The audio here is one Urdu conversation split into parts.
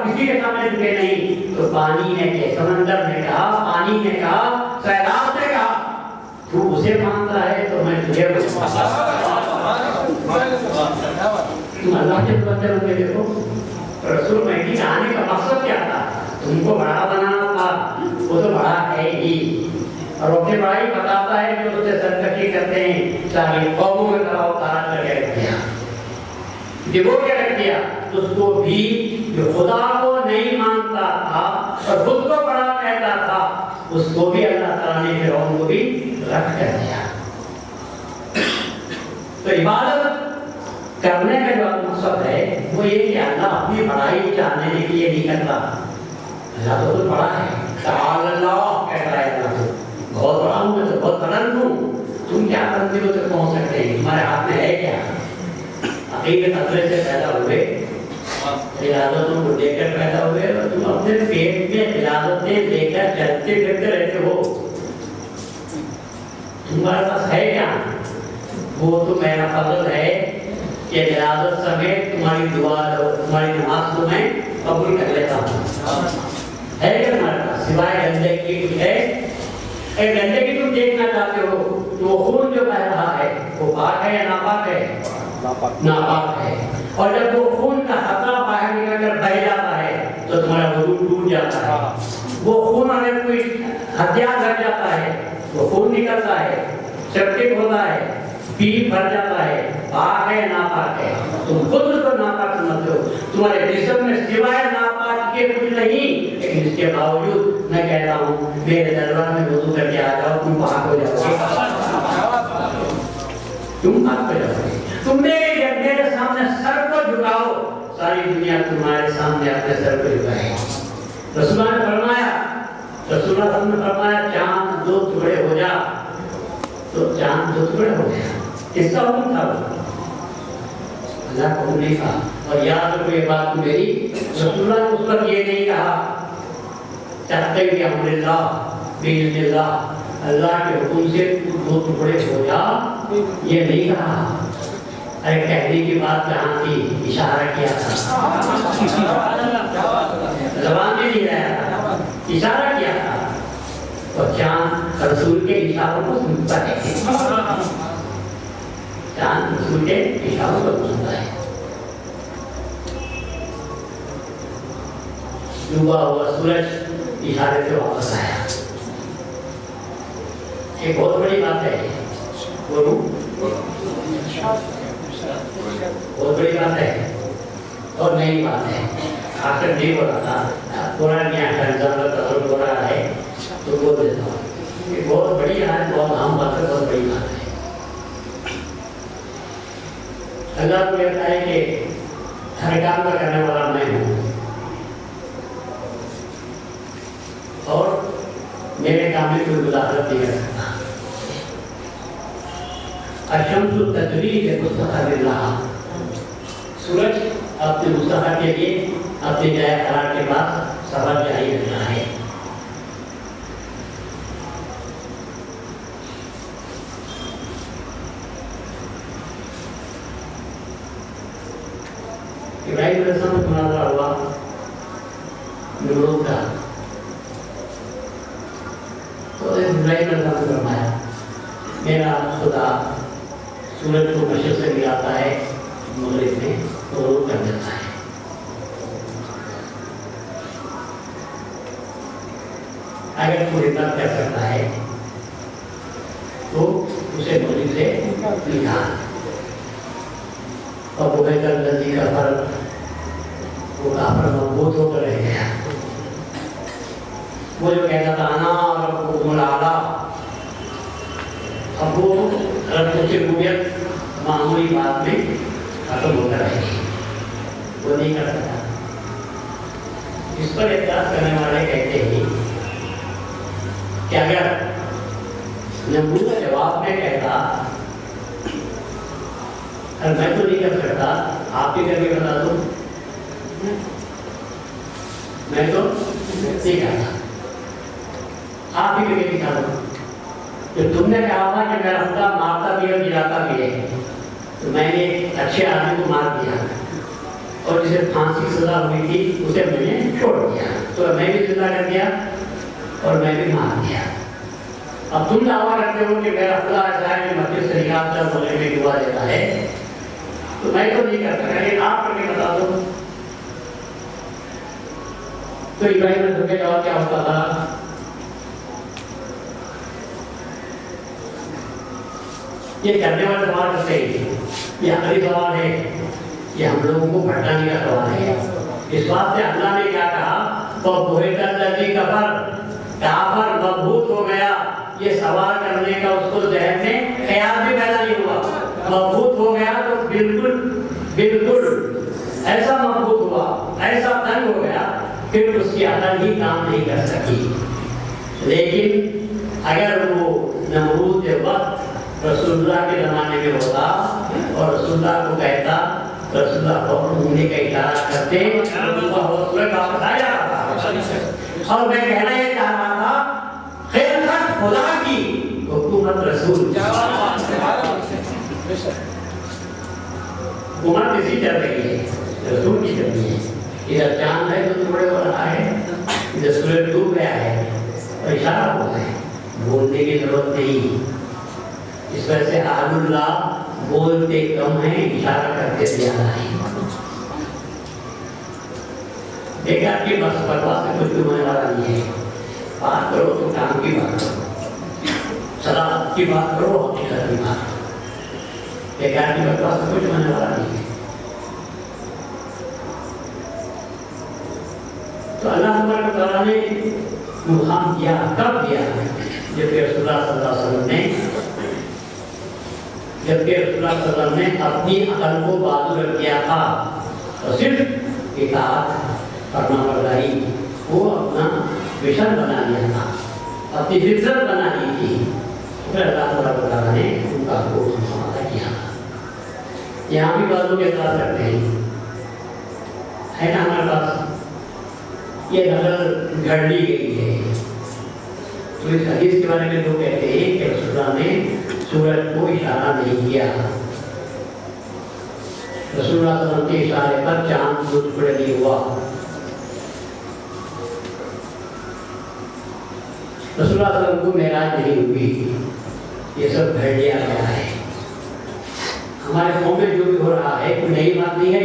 کسی کے سامنے جھکے نہیں. تو پانی نے کہا, سمندر نے کہا, پانی نے کہا, سیلاب نے کہا, تو اسے مانتا ہے تو میں تجھے تم اللہ کے بندے بن کے دیکھو. رسول مہدی آنے کا مقصد کیا تھا؟ تم کو بڑا بنانا تھا. وہ تو بڑا ہے ہی, اور اپنی بڑائی بتاتا ہے جو اسے سرکشی کرتے ہیں ساری قوموں میں کراؤ تارا کر کے رکھ دیا, ڈبو کے رکھ دیا. اس کو بھی جو خدا کو نہیں مانتا تھا اور خود کو بڑا کہتا تھا, اس کو بھی اللہ تعالیٰ نے فرعون کو بھی رکھ کر دیا. تو عبادت کرنے کا جو مقصد ہے وہ یہ کہ اللہ اپنی بڑائی جاننے کے لیے نہیں کرتا. اللہ تو خود بڑا ہے, تعالی اللہ کہتا ہے اللہ تو بہت بڑا ہوں, میں تو بہت بلند ہوں. تم کیا منزلوں تک پہنچ سکتے ہیں؟ تمہارے ہاتھ میں ہے کیا؟ عقیدت خطرے سے پیدا ہوئے, عبادتوں کو لے کر پیدا ہوئے, اور تم اپنے پیٹ میں عبادتیں لے کر چلتے پھرتے رہتے ہو. تمہارے پاس ہے کیا؟ وہ تو میرا فضل ہے کہ عبادت سمیت تمہاری دعا تمہاری نماز کو میں قبول کر لیتا ہوں. ہے کہ تمہارے پاس سوائے گندگی کی ہے؟ ایک گندگی تم دیکھنا چاہتے ہو تو وہ خون جو بہ رہا ہے وہ پاک ہے یا ناپاک ہے؟ ناپاک ہے. اور جب وہ خون کا خطرہ باہر نکل کر بہ جاتا ہے تو تمہارا وضو ٹوٹ جاتا ہے. وہ خون اگر کوئی ہتھیار لگ جاتا ہے, وہ خون نکلتا ہے, سیپٹک ہوتا ہے, پیٹ بھر جاتا ہے, پاک ہے ناپاک ہے؟ تم خود اس کو ناپاک سمجھتے ہو. تمہارے جسم میں سوائے ناپاک کے کچھ نہیں, لیکن اس کے باوجود میں کہتا ہوں میرے دربار میں وضو کر کے آ جاؤ, تم پاک ہو جاؤ گے. تم پاک ہو جاؤ گے. تم میرے سامنے سر کو جھکاؤ, ساری دنیا تمہارے سامنے اپنے سر کو جھکائے. رسول اللہ نے فرمایا چاند دو ٹکڑے ہو جا, تو چاند دو ٹکڑے ہو گیا. کس کا حکم تھا؟ اللہ کا حکم نہیں تھا. اور یاد رکھو یہ بات میری, رسول اللہ نے اس وقت یہ نہیں کہا چاہتے کہ امر اللہ باذن اللہ, اللہ کے حکم سے دو ٹکڑے ہو جا, یہ نہیں کہا. ارے کہنے کی بات جہاں تھی, اشارہ کیا تھا, زبان میں نہیں رہا تھا, اشارہ کیا تھا. اور چاند رسول کے اشاروں کو سنتا ہے, چاند رسول کے اشاروں کو سنتا ہے. ڈوبا ہوا سورج اشارے سے واپس آیا. ایک بہت بڑی بات ہے, بہت بڑی بات ہے اور نئی بات ہے. آخر نہیں بولا تھا, قرآن میں تصور ہو رہا ہے تو بول دیتا ہوں. یہ بہت بڑی ہے, بہت اہم بات ہے, بہت بڑی بات ہے. اللہ کو کہتا ہے کہ ہر کام کا کرنے والا میں ہوں, اور میرے کام میں کوئی مداخلت نہیں کر سکتا. الشمس تجری مستقر لها, سورج اپنے مستقر کے لیے اپنے جائے قرار کے بعد سفر جاری رکھنا ہے. ابراہیم علیہ السلام کو مناظرہ ہوا نمرود کا, تو ابراہیم علیہ السلام نے فرمایا میرا خدا سورج کو مشرق سے گراتا ہے, مغرب میں غروب کر دیتا ہے. اگر کوئی بات کر سکتا ہے تو اسے مغرب سے نکال. اور وہ بیتر نزدیک کا فرق وہ کافر مضبوط ہو کر رہ گیا. وہ جو کہتا تھا انا ربکم الاعلی, اب وہ رب کی ربوبیت معمولی بات میں ختم ہو کر رہے گی, وہ نہیں کر سکتا. اس پر اعتراض کرنے والے کہتے ہیں کہ اگر نمرود کا جواب میں کہتا میں تو نہیں کر سکتا, آپ ہی کر کے بتا دو, میں تو نہیں کرتا, آپ ہی کر کے دکھا دو. تو تم نے کہا تھا کہ میرا خدا مارتا بھی اور گراتا بھی ہے, تو میں نے اچھے آدمی کو مار دیا, اور جسے پھانسی کی سزا ہوئی تھی اسے میں نے چھوڑ دیا تو میں بھی زندہ کر دیا اور میں بھی مار دیا. اب تم دعویٰ کرتے ہو کہ میرا خدا ایسا ہے کہ مسجد سے نکالتا بولنے میں دعا دیتا ہے تو میں تو نہیں کر سکتا لیکن آپ کر کے بتا دو. تو ابراہیم نے کے جواب کیا ہوتا تھا؟ یہ کرنے والے سوال کرتے ہیں یہ آخری سوال ہے یہ ہم لوگوں کو بھٹکانے کا سوال ہے. اس بات سے اللہ نے کیا کہا کافر مبہوت ہو گیا. یہ سوال کرنے کا اس کو ذہن میں خیال بھی پیدا نہیں ہوا. مبہوت ہو گیا تو بالکل ایسا مبہوت ہوا ایسا تنگ ہو گیا پھر اس کی عقل ہی کام نہیں کر سکی. لیکن اگر وہ نمرود کے وقت رسول اللہ کے زمانے میں ہوتا اور رسول اللہ کو کہتا رسول اللہ فوراً انہیں کا اشارہ کرتے حوصلہ کا بتایا اور میں کہنا یہ چاہ رہا تھا خلافت خدا کی حکومت رسول حکومت کسی چل رہی ہے رسول کی چل رہی ہے. ادھر چاند ہے تو ٹکڑے ہو رہا ہے ادھر سورج ڈوب گیا ہے اور اشارہ ہوتا ہے بولنے کی ضرورت نہیں. اس وجہ سے اہل اللہ بولتے کم ہیں اشارہ کرتے زیادہ ہیں. دیکھا کہ بس بکواس سے کچھ ہونے والا نہیں ہے. بات کرو تو کام کی بات کرو صلاحت کی بات کرو حقیقت کی بات کرو. دیکھا کہ بکواس سے کچھ ہونے والا نہیں ہے. تو اللہ تعالیٰ نے مقام دیا کب دیا جبکہ رسول اللہ صلی اللہ علیہ وسلم نے اپنی عقل کو بازو رکھ دیا تھا اور صرف اطاعت فرما برداری وہ اپنا وشن بنا لیا تھا اپنی فطرت بنا لی تھی. پھر اللہ تعالیٰ نے ان کا حکم سماعت کیا. یہاں بھی بازو کے اعتراض کرتے ہیں ہے نا ہمارے پاس یہ نظر گھڑ لی گئی ہے. تو اس حدیث کے بارے میں لوگ کہتے ہیں کہ رسول اللہ نے سورج کو اشارہ نہیں کیا. رسول اللہ صلی اللہ علیہ وسلم کے اشارے پر چاند دو ٹکڑے نہیں ہوا. رسول اللہ صلی اللہ علیہ وسلم کو معراج نہیں ہوئی. یہ سب گھڑ لیا گیا ہے. ہمارے قوم میں جو بھی ہو رہا ہے کوئی نئی بات نہیں ہے.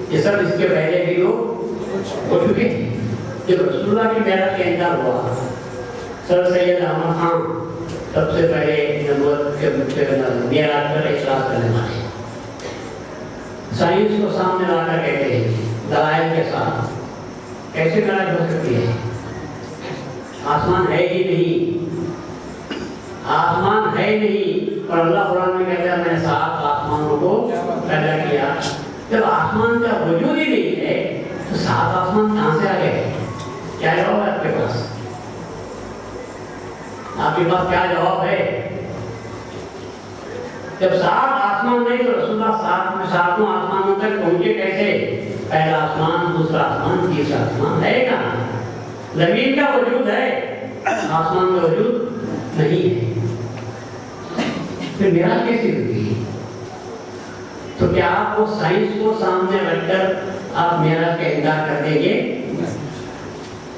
یہ سب اس کے پہلے بھی لوگ ہو چکے ہیں. جب رسول اللہ کی معراج کا انکار ہوا سر سید احمد خان سب سے پہلے نبوت کے معراج پر اعتراض کرنے والے سائنس کو سامنے لا کر کہتے ہیں دلائل کے ساتھ کیسے معراج ہو سکتی ہے؟ آسمان ہے ہی نہیں. آسمان ہے نہیں اور اللہ قرآن میں کہتا ہے میں نے 7 آسمانوں کو پیدا کیا. جب آسمان کا وجود ہی نہیں ہے تو 7 آسمان کہاں سے آ گئے؟ کیا جواب ہے آپ کے پاس؟ آپ کے پاس کیا جواب ہے؟ جب 7 آسمان نہیں تو رسول اللہ 7 آسمانوں تک پہنچے کیسے؟ پہلا آسمان دوسرا آسمان تیسرا آسمان ہے کہاں؟ زمین کا وجود ہے آسمان کا وجود نہیں ہے. پھر معراج کیسے ہوئی؟ تو کیا آپ وہ سائنس کو سامنے رکھ کر آپ معراج کا انکار کر دیں گے؟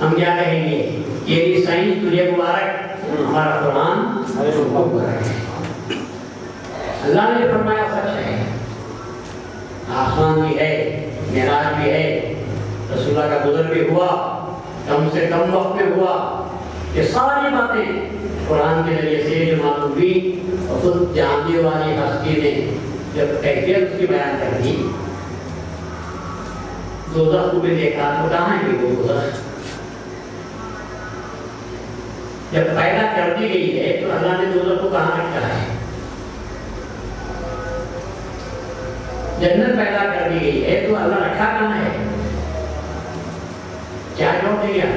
ہم کیا کہیں گے یہ سائنس تجھے مبارک ہمارا قرآن مبارک ہے. اللہ نے فرمایا سچ ہے. آسمان بھی ہے معراج بھی ہے رسول اللہ کا گزر بھی ہوا کم سے کم وقت میں ہوا. یہ ساری باتیں قرآن کے ذریعے سے جو معلوم ہوئی اور خود جاننے والی ہستی نے جب کیفیت اس کی بیان کر دی. دوزخ کو بھی دیکھا تو کہاں ہے وہ دوزخ؟ جب پیدا کر دی گئی ہے تو اللہ نے دوزخ کو کہاں رکھا ہے؟ جنت پیدا کر دی گئی ہے تو اللہ رکھا کہاں ہے؟ کیا جواب دے گیا؟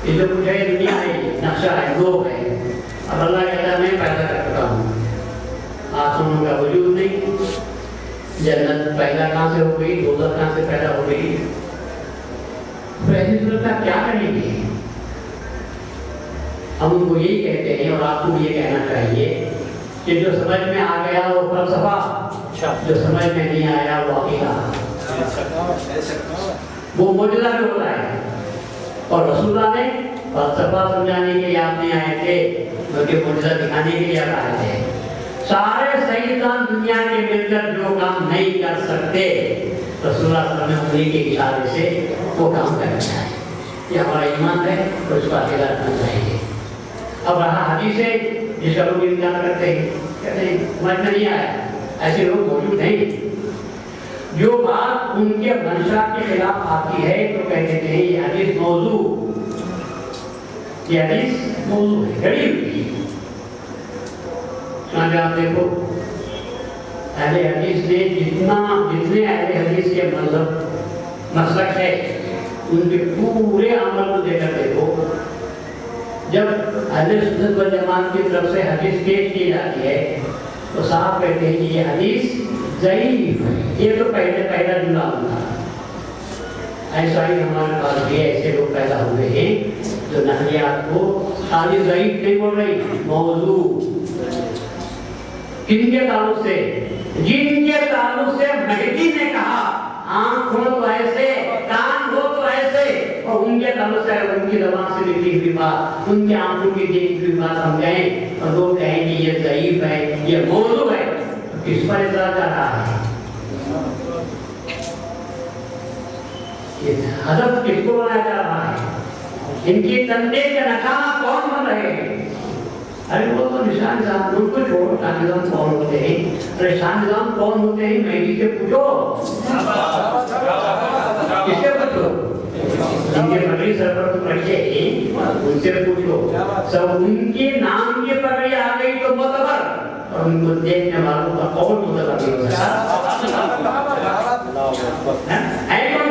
یہ جو کچھ ہے دنیا ہے نقشہ ہے لوگ ہے. اب اللہ کہتا ہے میں پیدا کر چکا ہوں. آسمانوں کا وجود نہیں. جنت پیدا کہاں سے ہو گئی؟ دوزخ کہاں سے پیدا ہو گئی؟ پھر ایسی صورت میں کیا کریں گے؟ ہم ان کو یہی کہتے ہیں اور آپ کو یہ کہنا چاہیے کہ جو سمجھ میں آ گیا وہ فلسفہ جو سمجھ میں نہیں آیا وہ عقیدہ. وہ معجزہ بھی ہو رہا ہے. اور رسول اللہ نے فلسفہ سمجھانے کے لیے آپ نہیں آئے تھے بلکہ معجزہ دکھانے کے لیے آپ آئے تھے. سارے سیدان دنیا کے مل کر جو کام نہیں کر سکتے رسول اللہ صلی اللہ علیہ وسلم کے اشارے سے وہ کام کرنا ہے. یہ ہمارا ایمان ہے اور اس کو آگے رکھنا چاہیے. اب رہا حدیث ہے جس کا لوگ انکار کرتے ہیں کہتے ہیں سمجھ میں نہیں آیا. ایسے لوگ موجود ہیں جو بات ان کے منشا کے خلاف آتی ہے تو کہتے ہیں یہ حدیث موضوع، یہ حدیث موضوع ہے، گڑی ہوئی. آپ دیکھو اہل حدیث نے جتنے اہل حدیث کے مذہب مسلک ہے ان کے پورے عمل کو دے کر دیکھو. جب اہل سنت والجماعت کی طرف سے حدیث پیش کی جاتی ہے تو صاحب کہتے ہیں کہ یہ حدیث ضعیف ہے. یہ تو پہلا جملہ ہوتا ہے. ایسا ہی ہمارے پاس بھی ایسے لوگ پیدا ہوئے ہیں جو نظریات کو خالی ضعیف نہیں بول رہی، موضوع. کن کے تعلق سے؟ جن کے تعلق سے مہدی نے کہا آنکھ ہو تو ایسے، کان ہو تو ایسے، اور ان کے تعلق سے ان کی زبان سے نکلی ہوئی بات، ان کے آنکھوں کی دیکھی ہوئی بات ہم کہیں اور لوگ کہیں کہ یہ ضعیف ہے، یہ موضوع ہے. کس پر اطلاع کر رہا ہے؟ ہدف کس کو بنایا جا رہا ہے؟ ان کی تندے کا نشانہ کون بن رہے ہیں؟ ارے وہ تو نشان نظام ان کو چھوڑو. شان نظام کون ہوتے ہیں؟ ارے شان نظام کون ہوتے ہیں مہدی سے پوچھو. کس سے پوچھو؟ جن کے پگڑی سر پر تم رکھے ہیں ان سے پوچھو. سب ان کے نام کی پگڑی آ گئی تو معتبر، اور ان کو دیکھنے والوں کا قول معتبر نہیں ہو سکتا. ہے کون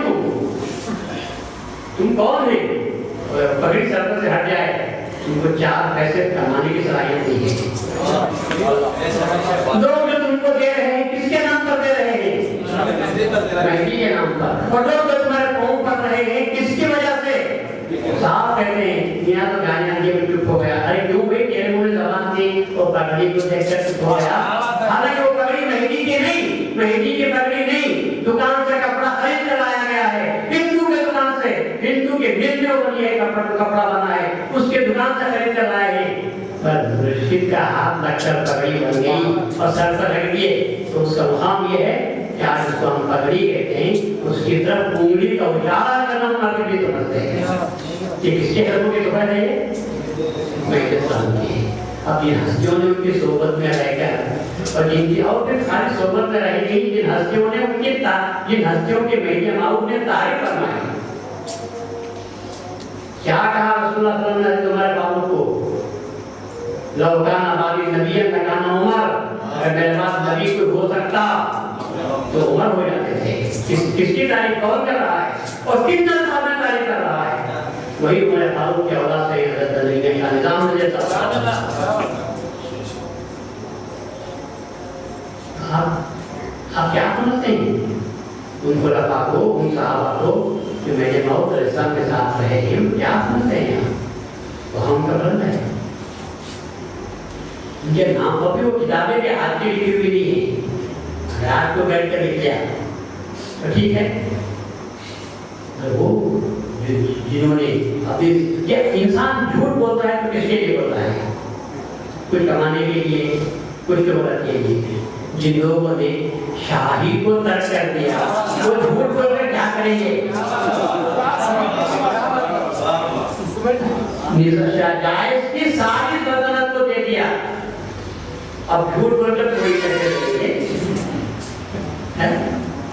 تم کون ہے؟ پگڑی سر پر سے ہٹ جائے تم کو 4 پیسے کمانے کی صلاحیت نہیں ہے. لوگ جو تم کو دے رہے ہیں کس کے نام پر دے رہے ہیں؟ مہدی کے نام پر. اور لوگ جو تمہارے قوم پر رہے ہیں کس کی وجہ سے؟ صاحب کہتے ہیں یہاں تو گانے آگے میں چپ ہو گیا. ارے کیوں بھائی تیرے منہ زبان تھی وہ پگڑی کو دیکھ کر چپ ہو گیا. حالانکہ وہ پگڑی مہدی کی نہیں، مہدی کی پگڑی نہیں، دکان سے کپڑا خرید کر لایا گیا ہے. ہندو کے دکان سے، ہندو کے مل میں بنی ہے کپڑا بنا ہے، اس کے دکان سے خرید کر لائے ہیں. پر مرشد کا ہاتھ لگ کر پگڑی بن گئی اور سر پر رکھ دیے تو اس کا مقام یہ ہے کہ آج اس کو ہم پگڑی کہتے ہیں. اس کی طرف انگلی کا اشارہ کرنا ہمارے بھی سمجھتے ہیں. یہ کس کے قدموں کی دعا ہے؟ مہدی کی. اب یہ ہستیوں نے ان کی صحبت میں رہ کر اور جن کی اور پھر ساری صحبت میں رہ گئی جن ہستیوں نے ان کی جن ہستیوں کے مہدی ماؤد نے تعریف فرمائی. کیا کہا رسول اللہ صلی اللہ علیہ وسلم نے تمہارے بابوں کو؟ لو کان ابی نبی لکان عمر، اگر میرے پاس نبی کوئی ہو سکتا تو عمر ہو جاتے تھے. کس کی تعریف کون کر رہا ہے اور کن نظام میں تعریف کر رہا ہے؟ وہی عمر فاروق کے اولاد سے حضرت علی کا نظام مجھے آپ کیا سمجھتے ہیں ان خلفاء کو، ان صحابہ کو جو میرے موت اور اسلام کے ساتھ رہے ہیں؟ ہم کیا سمجھتے ہیں؟ تو ہم کا بند ہے. ان کے نام پر بھی وہ کتابیں کے ہاتھ کی لکھی ہوئی نہیں ہے. رات کو بیٹھ کر لکھ لیا تو ٹھیک ہے. وہ جنہوں نے ابھی انسان جھوٹ بولتا ہے تو کس کے لیے بولتا ہے؟ کچھ کمانے کے لیے، کچھ شہرت کے لیے. جن لوگوں نے شاہی کو ترک کر دیا وہ جھوٹ بول کر کیا کریں گے؟ جائز کی ساری سلطنت کو دے دیا، اب جھوٹ بول کر کوئی کیسے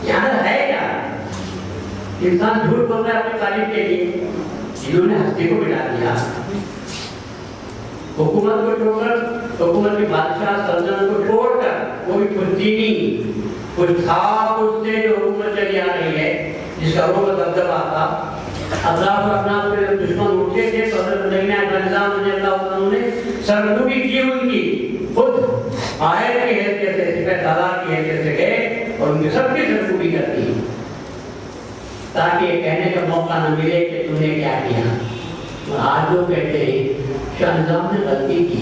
یہاں ہے کیا؟ انسان جھوٹ بول رہا ہے اپنی تعریف کے لیے. جنہوں نے ہستی کو مٹا دیا، حکومت کو چھوڑ کر، حکومت کے بادشاہ سلطنت کو چھوڑ کر، کوئی کچھ نہیں کچھ تھا اس سے جو حکومت چلی آ رہی ہے جس کا روح دبدبا تھا. اطراف و اپناف کے دشمن اٹھے تھے تو حضرت مدینہ کا نظام رضی اللہ عنہ نے سرکوبی کی ان کی خود آئے کی حیثیت سے، سپہ سالار کی حیثیت سے گئے اور ان کی سب کی سرکوبی کر دی تاکہ یہ کہنے کا موقع نہ ملے کہ تم نے کیا کیا. اور آج لوگ کہتے ہیں شاہ نظام نے غلطی کی.